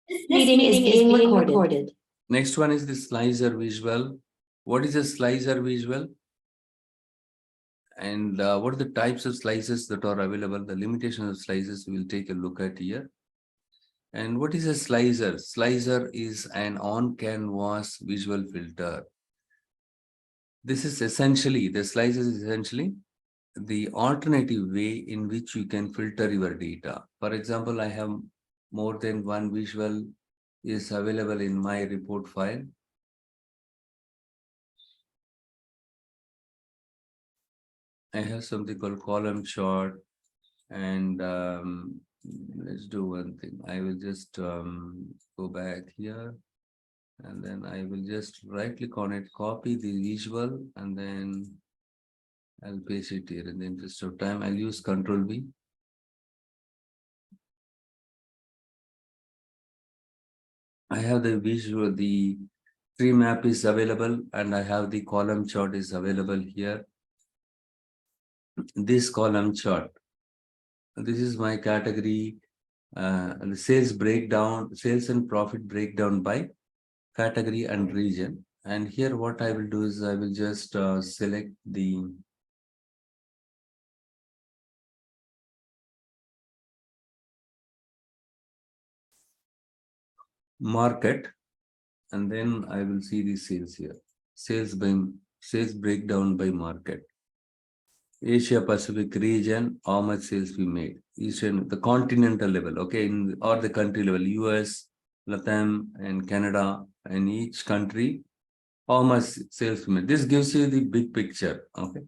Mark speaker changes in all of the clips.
Speaker 1: This meeting is being recorded.
Speaker 2: Next one is the slicer visual. What is a slicer visual? And what are the types of slices that are available? The limitation of slices we'll take a look at here. And what is a slicer? Slicer is an on-canvas visual filter. This is essentially, the slicer is essentially the alternative way in which you can filter your data. For example, I have more than one visual is available in my report file. I have something called column chart, and let's do one thing. I will just go back here, and then I will just right click on it, copy the visual, and then I'll paste it here. In the interest of time, I'll use Control V. I have the visual, the tree map is available, and I have the column chart is available here. This column chart, this is my category, the sales breakdown, sales and profit breakdown by category and region. And here what I will do is I will just select the market, and then I will see the sales here. Sales breakdown by market. Asia Pacific region, how much sales we made. Eastern, the continental level, okay, or the country level, US, Latam, and Canada, and each country, how much sales we made. This gives you the big picture, okay.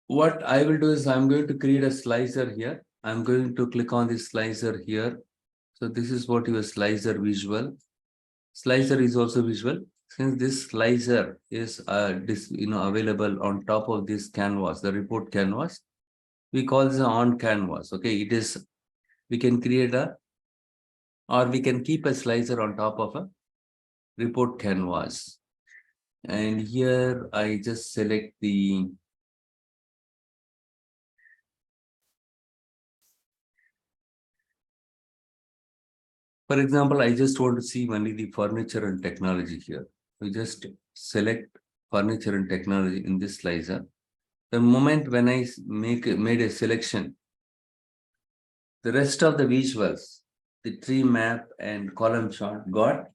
Speaker 2: What I will do is I'm going to create a slicer here. I'm going to click on this slicer here. So this is what your slicer visual. Slicer is also visual. Since this slicer is available on top of this canvas, the report canvas, we call this on canvas. Okay, it is, we can create a, or we can keep a slicer on top of a report canvas. And here I just select the for example, I just want to see only the furniture and technology here. We just select furniture and technology in this slicer. The moment when I made a selection, the rest of the visuals, the tree map and column chart got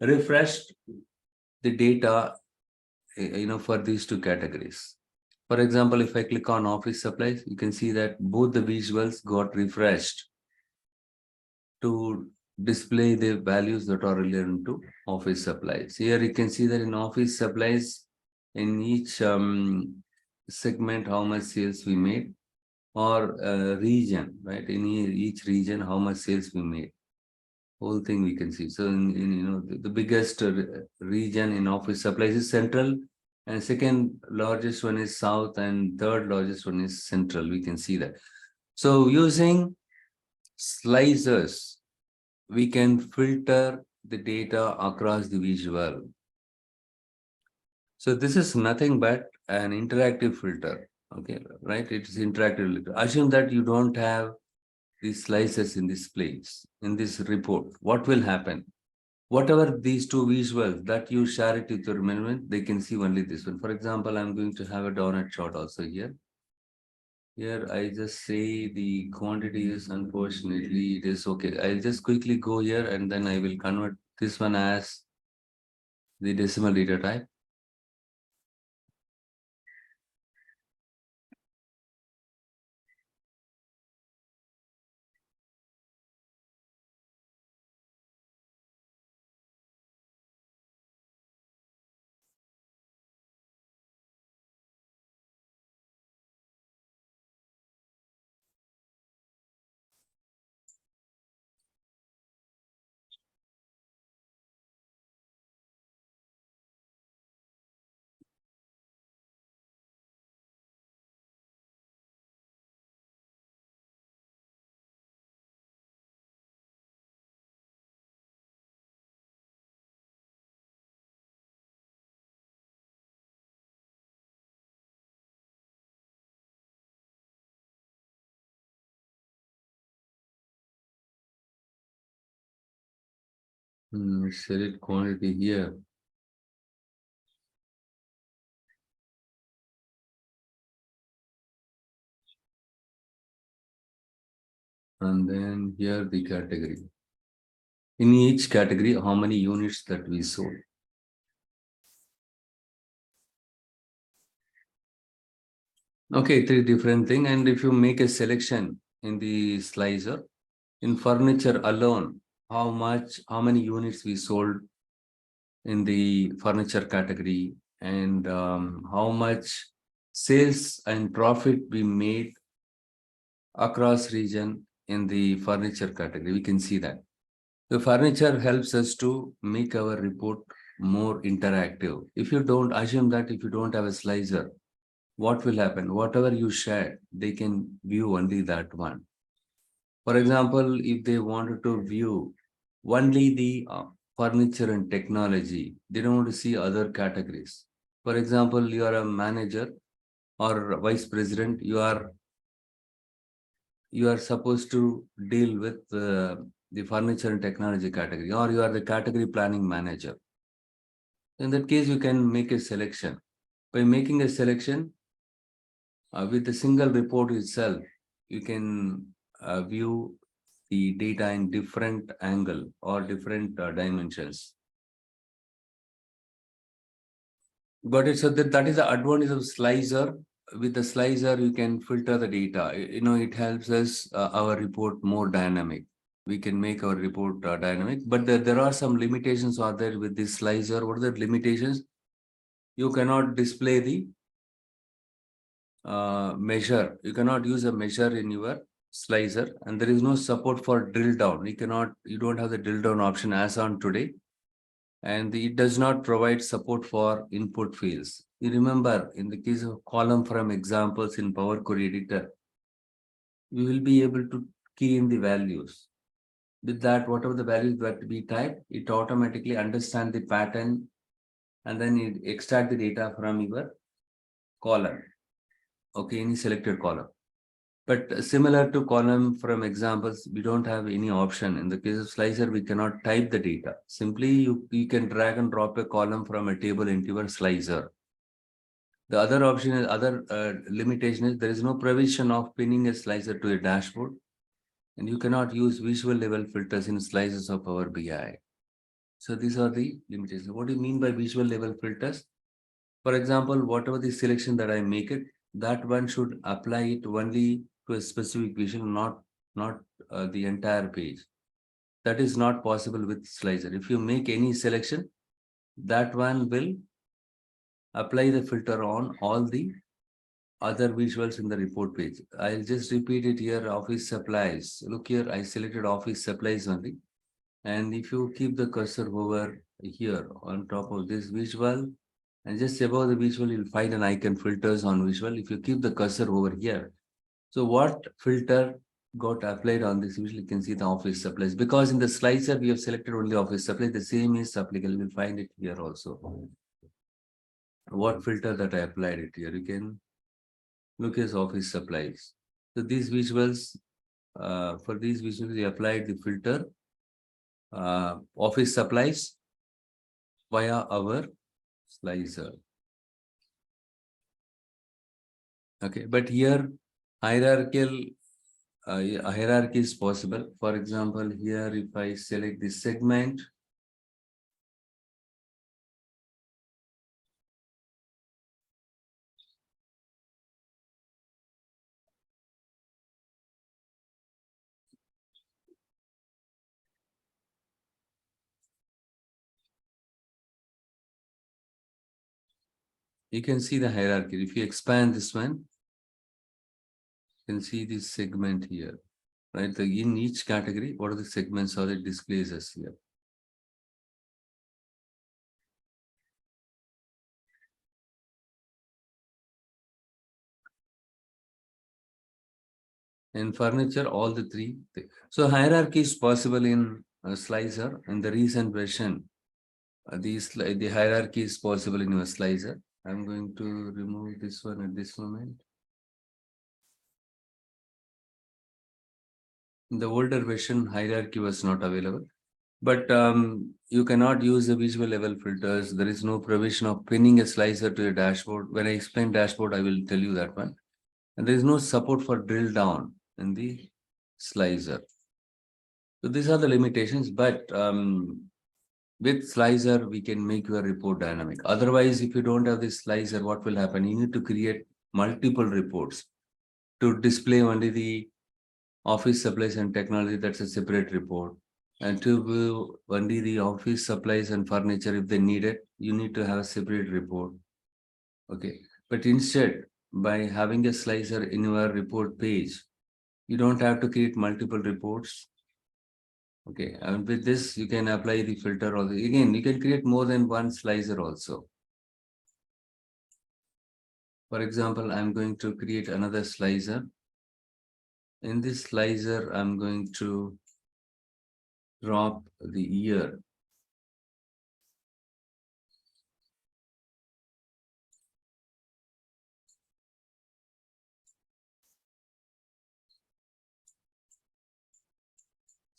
Speaker 2: refreshed the data, for these two categories. For example, if I click on office supplies, you can see that both the visuals got refreshed to display the values that are relevant to office supplies. Here you can see that in office supplies, in each segment, how much sales we made, or region, right? In each region, how much sales we made. Whole thing we can see. So the biggest region in office supplies is central, and second largest one is south, and third largest one is central. We can see that. So using slicers, we can filter the data across the visual. So this is nothing but an interactive filter. Okay, right? It is interactive filter. Assume that you don't have these slices in this place, in this report. What will happen? Whatever these two visuals that you share it with your management, they can see only this one. For example, I'm going to have a donut chart also here. Here I just say the quantity is, unfortunately it is okay. I'll just quickly go here and then I will convert this one as the decimal data type. Select quantity here. And then here the category. In each category, how many units that we sold. Okay, three different thing. And if you make a selection in the slicer, in furniture alone, how many units we sold in the furniture category, and how much sales and profit we made across region in the furniture category. We can see that. The furniture helps us to make our report more interactive. If you don't assume that if you don't have a slicer, what will happen? Whatever you share, they can view only that one. For example, if they wanted to view only the furniture and technology, they don't want to see other categories. For example, you are a manager or vice president, you are supposed to deal with the furniture and technology category, or you are the category planning manager. In that case, you can make a selection. By making a selection, with a single report itself, you can view the data in different angle or different dimensions. Got it? So that is the advantage of slicer. With the slicer, you can filter the data. It helps us our report more dynamic. We can make our report dynamic, but there are some limitations are there with this slicer. What are the limitations? You cannot display the measure. You cannot use a measure in your slicer, and there is no support for drill down. You don't have the drill down option as on today, and it does not provide support for input fields. You remember in the case of column from examples in Power Query Editor, we will be able to key in the values. With that, whatever the values that we type, it automatically understands the pattern, and then it extract the data from your column. Okay, any selected column. But similar to column from examples, we don't have any option. In the case of slicer, we cannot type the data. Simply, you can drag and drop a column from a table into your slicer. The other option is limitation is there is no provision of pinning a slicer to a dashboard, and you cannot use visual level filters in slices of Power BI. So these are the limitations. What do you mean by visual level filters? For example, whatever the selection that I make it, that one should apply it only to a specific visual, not the entire page. That is not possible with slicer. If you make any selection, that one will apply the filter on all the other visuals in the report page. I'll just repeat it here. Office supplies. Look here, I selected office supplies only. And if you keep the cursor over here on top of this visual, and just above the visual, you'll find an icon filters on visual. If you keep the cursor over here, so what filter got applied on this visual, you can see the office supplies. Because in the slicer, we have selected only office supplies. The same is applicable. We'll find it here also. What filter that I applied it here, you can look as office supplies. So these visuals, for these visuals, we applied the filter office supplies via our slicer. Okay, but here hierarchy is possible. For example, here if I select this segment, you can see the hierarchy. If you expand this one, you can see this segment here, right? In each category, what are the segments or it displays us here. In furniture, all the three. So hierarchy is possible in slicer. In the recent version, the hierarchy is possible in your slicer. I'm going to remove this one at this moment. In the older version, hierarchy was not available. But you cannot use the visual level filters. There is no provision of pinning a slicer to a dashboard. When I explain dashboard, I will tell you that one. And there is no support for drill down in the slicer. So these are the limitations, but with slicer, we can make your report dynamic. Otherwise, if you don't have this slicer, what will happen? You need to create multiple reports to display only the office supplies and technology. That's a separate report. And to view only the office supplies and furniture, if they need it, you need to have a separate report. Okay. But instead, by having a slicer in your report page, you don't have to create multiple reports. Okay, and with this, you can apply the filter also. Again, you can create more than one slicer also. For example, I'm going to create another slicer. In this slicer, I'm going to drop the year.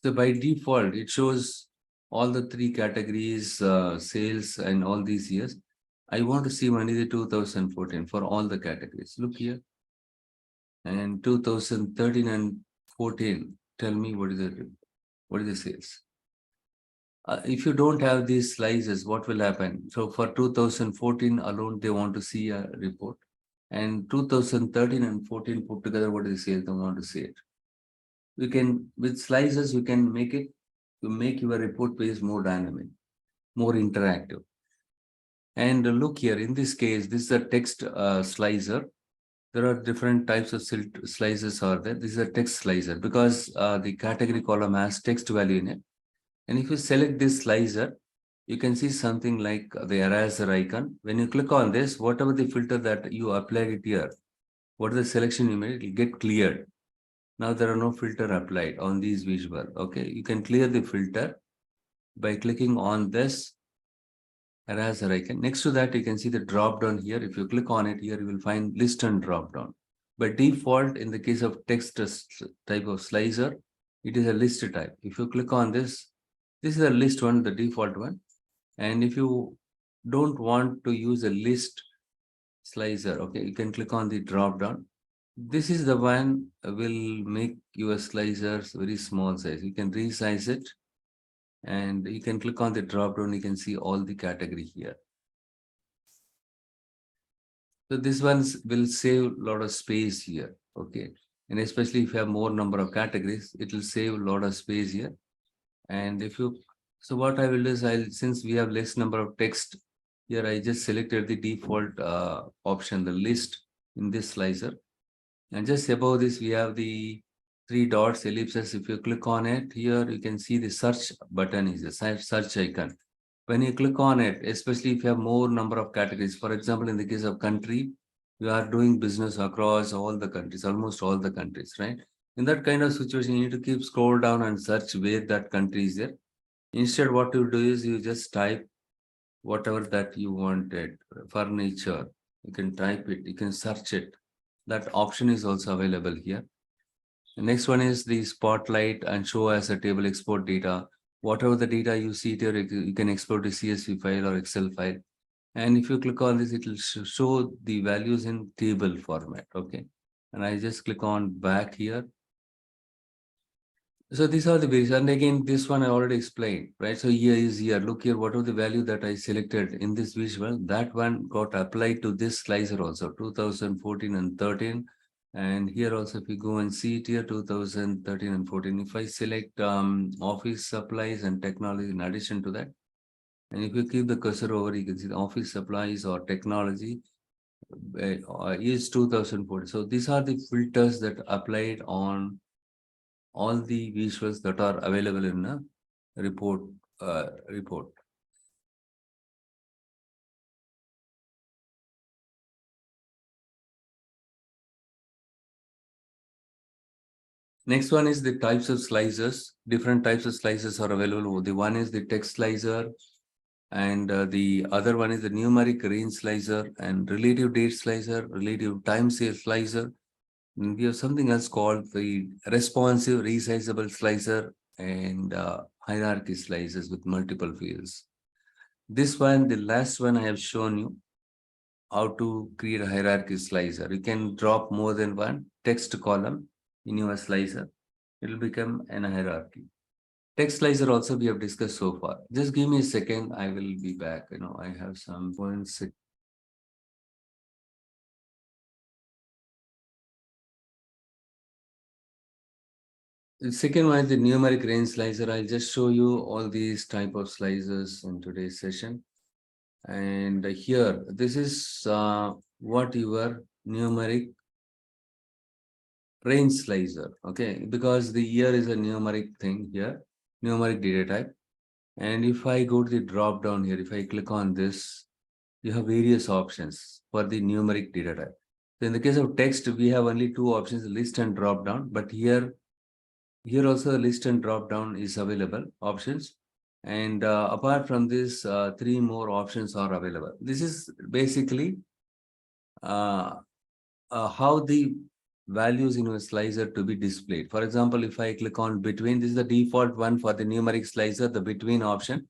Speaker 2: So by default, it shows all the three categories, sales and all these years. I want to see only the 2014 for all the categories. Look here. And 2013 and 14, tell me what is the sales. If you don't have these slices, what will happen? So for 2014 alone, they want to see a report. And 2013 and 14 put together, what is the sales? They want to see it. We can, with slices, you can make it to make your report page more dynamic, more interactive. And look here, in this case, this is a text slicer. There are different types of slices are there. This is a text slicer because the category column has text value in it. And if you select this slicer, you can see something like the eraser icon. When you click on this, whatever the filter that you applied it here, what is the selection you made, it will get cleared. Now there are no filter applied on these visual. Okay, you can clear the filter by clicking on this eraser icon. Next to that, you can see the drop down here. If you click on it here, you will find list and drop down. By default, in the case of text type of slicer, it is a list type. If you click on this is a list one, the default one. And if you don't want to use a list slicer, okay, you can click on the drop down. This is the one will make your slicers very small size. You can resize it and you can click on the drop down. You can see all the category here. So this ones will save a lot of space here. Okay. And especially if you have more number of categories, it will save a lot of space here. And if you, so what I will do is since we have less number of text here, I just selected the default option, the list in this slicer. And just above this, we have the three dots, ellipses. If you click on it here, you can see the search button is a search icon. When you click on it, especially if you have more number of categories, for example, in the case of country, you are doing business across all the countries, almost all the countries, right? In that kind of situation, you need to keep scroll down and search where that country is there. Instead, what you do is you just type whatever that you wanted, furniture, you can type it, you can search it. That option is also available here. The next one is the spotlight and show as a table export data. Whatever the data you see here, you can export a CSV file or Excel file. And if you click on this, it will show the values in table format. Okay. And I just click on back here. So these are the values. And again, this one I already explained, right? So here is here. Look here, whatever the value that I selected in this visual, that one got applied to this slicer also, 2014 and 13. And here also, if you go and see it here, 2013 and 14, if I select office supplies and technology in addition to that, and if you keep the cursor over, you can see the office supplies or technology is 2014. So these are the filters that applied on all the visuals that are available in a report. Next one is the types of slicers. Different types of slicers are available. The one is the text slicer, and the other one is the numeric range slicer and relative date slicer, relative time series slicer. And we have something else called the responsive resizable slicer and hierarchy slices with multiple fields. This one, the last one I have shown you how to create a hierarchy slicer. You can drop more than one text column in your slicer. It will become an hierarchy. Text slicer also we have discussed so far. Just give me a second. I will be back. I have some points. The second one is the numeric range slicer. I'll just show you all these type of slicers in today's session. And here, this is what your numeric range slicer, okay? Because the year is a numeric thing here, numeric data type. And if I go to the drop down here, if I click on this, you have various options for the numeric data type. So in the case of text, we have only two options, list and drop down, but here also list and drop down is available options. And apart from this, three more options are available. This is basically how the values in a slicer to be displayed. For example, if I click on between, this is the default one for the numeric slicer, the between option.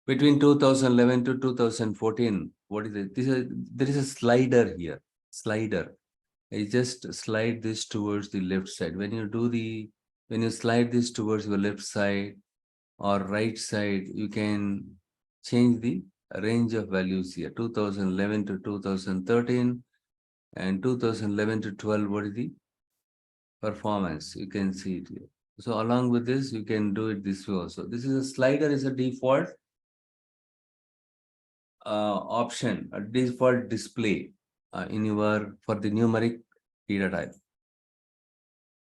Speaker 2: Between 2011 to 2014, what is it? There is a slider here, slider. I just slide this towards the left side. When you slide this towards the left side or right side, you can change the range of values here. 2011 to 2013 and 2011 to 12, what is the performance? You can see it here. So along with this, you can do it this way also. This is a slider, is a default option, a default display for the numeric data type.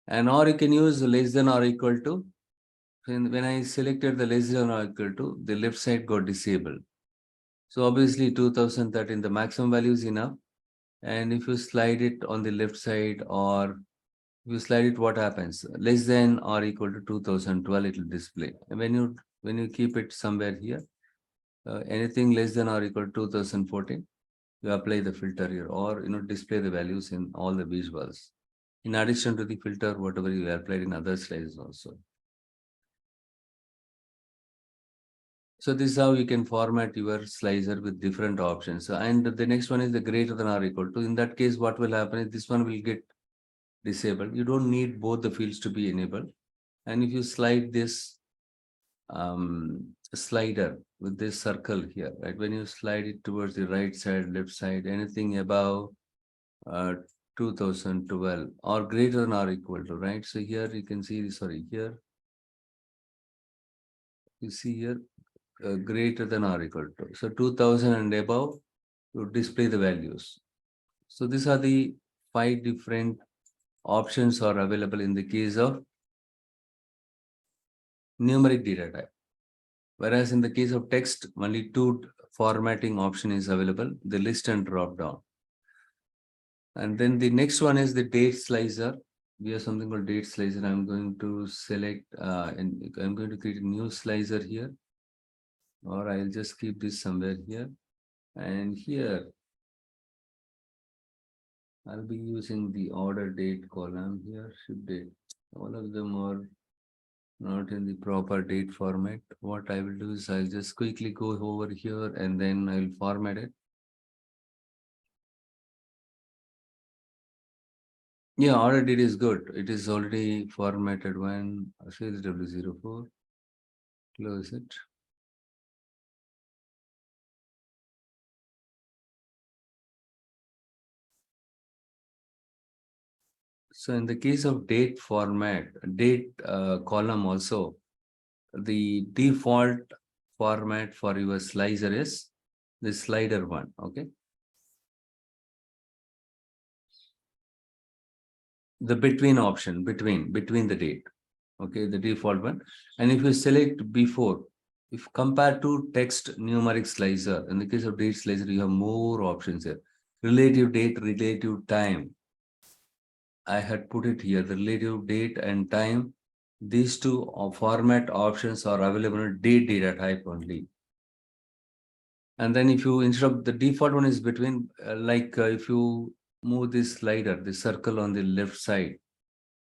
Speaker 2: And or you can use less than or equal to. When I selected the less than or equal to, the left side got disabled. So obviously 2013, the maximum value is enough. And if you slide it on the left side or if you slide it, what happens? Less than or equal to 2012, it will display. And when you keep it somewhere here, anything less than or equal to 2014, you apply the filter here or display the values in all the visuals. In addition to the filter, whatever you applied in other slides also. So this is how you can format your slicer with different options. And the next one is the greater than or equal to. In that case, what will happen is this one will get disabled. You don't need both the fields to be enabled. And if you slide this slider with this circle here, right? When you slide it towards the right side, left side, anything above 2012 or greater than or equal to, right? So here you can see, sorry, here you see here greater than or equal to. So 2000 and above, you display the values. So these are the 5 different options are available in the case of numeric data type. Whereas in the case of text, only 2 formatting option is available, the list and drop down. And then the next one is the date slicer. We have something called date slicer. I'm going to select and I'm going to create a new slicer here, or I'll just keep this somewhere here. And here I'll be using the order date column here, ship date. All of them are not in the proper date format. What I will do is I'll just quickly go over here and then I'll format it. Yeah, order date is good. It is already formatted when sales W04. Close it. So in the case of date format, date column also, the default format for your slicer is the slider one, okay? The between option, between the date, okay, the default one. And if you select before, if compared to text numeric slicer, in the case of date slicer, you have more options here. Relative date, relative time. I had put it here, the relative date and time. These two format options are available in date data type only. And then if you, instead of the default one is between, if you move this slider, the circle on the left side,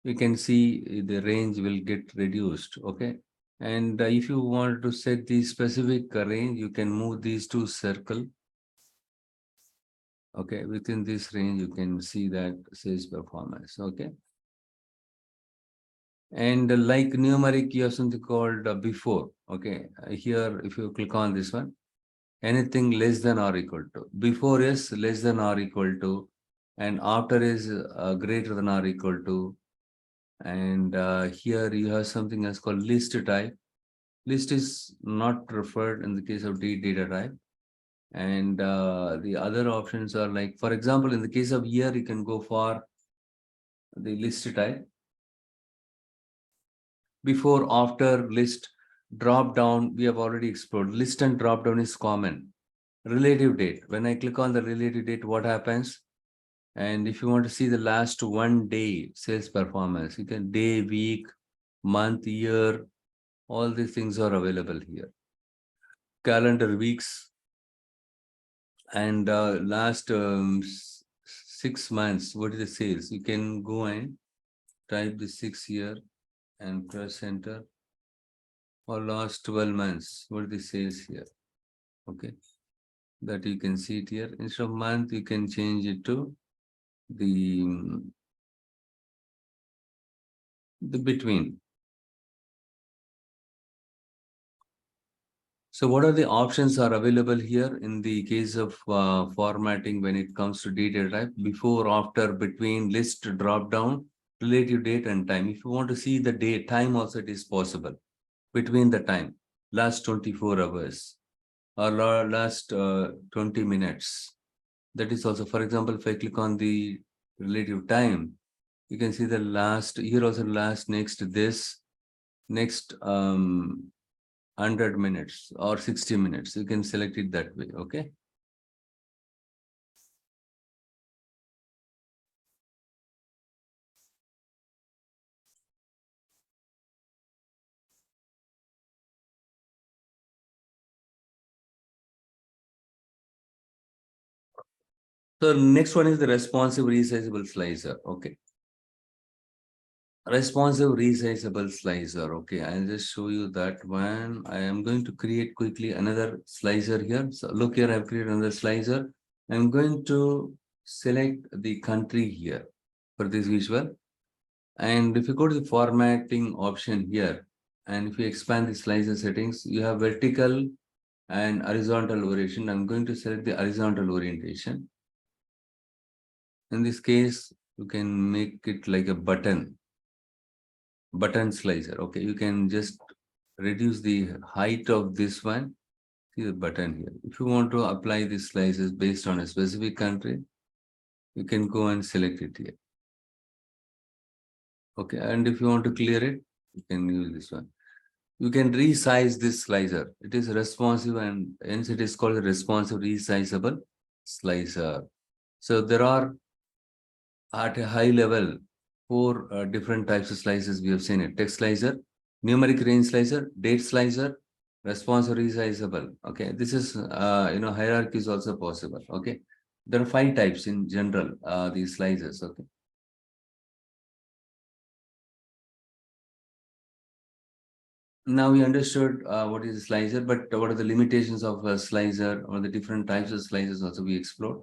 Speaker 2: you can see the range will get reduced, okay? And if you want to set the specific range, you can move these two circle. Okay, within this range, you can see that sales performance. Okay. And like numeric, you have something called before. Okay, here, if you click on this one, anything less than or equal to. Before is less than or equal to, and after is greater than or equal to. And here you have something else called list type. List is not referred in the case of data type. And the other options are like, for example, in the case of year, you can go for the list type. Before, after, list, drop down, we have already explored. List and drop down is common. Relative date. When I click on the relative date, what happens? And if you want to see the last 1 day sales performance, you can day, week, month, year, all these things are available here. Calendar weeks and last 6 months, what is the sales? You can go and type the 6 year and press enter. Or last 12 months, what is the sales here? Okay, that you can see it here. Instead of month, you can change it to the between. So what are the options are available here in the case of formatting when it comes to data type? Before, after, between, list, drop down, relative date and time. If you want to see the date, time also it is possible. Between the time, last 24 hours or last 20 minutes. That is also, for example, if I click on the relative time, you can see the last, here also last, next, this, next 100 minutes or 60 minutes. You can select it that way. Okay. So next one is the responsive resizable slicer. Okay. Responsive resizable slicer. Okay, I'll just show you that one. I am going to create quickly another slicer here. So look here, I've created another slicer. I'm going to select the country here for this visual. And if you go to the formatting option here, and if you expand the slicer settings, you have vertical and horizontal orientation. I'm going to select the horizontal orientation. In this case, you can make it like a button slicer. Okay, you can just reduce the height of this one. See the button here. If you want to apply these slices based on a specific country, you can go and select it here. Okay, and if you want to clear it, you can use this one. You can resize this slicer. It is responsive and hence it is called a responsive resizable slicer. So there are at a high level 4 different types of slices we have seen it. Text slicer, numeric range slicer, date slicer, responsive resizable. Okay, this is hierarchy is also possible. Okay, there are 5 types in general, these slices. Okay. Now we understood what is a slicer, but what are the limitations of a slicer or the different types of slicers also we explored.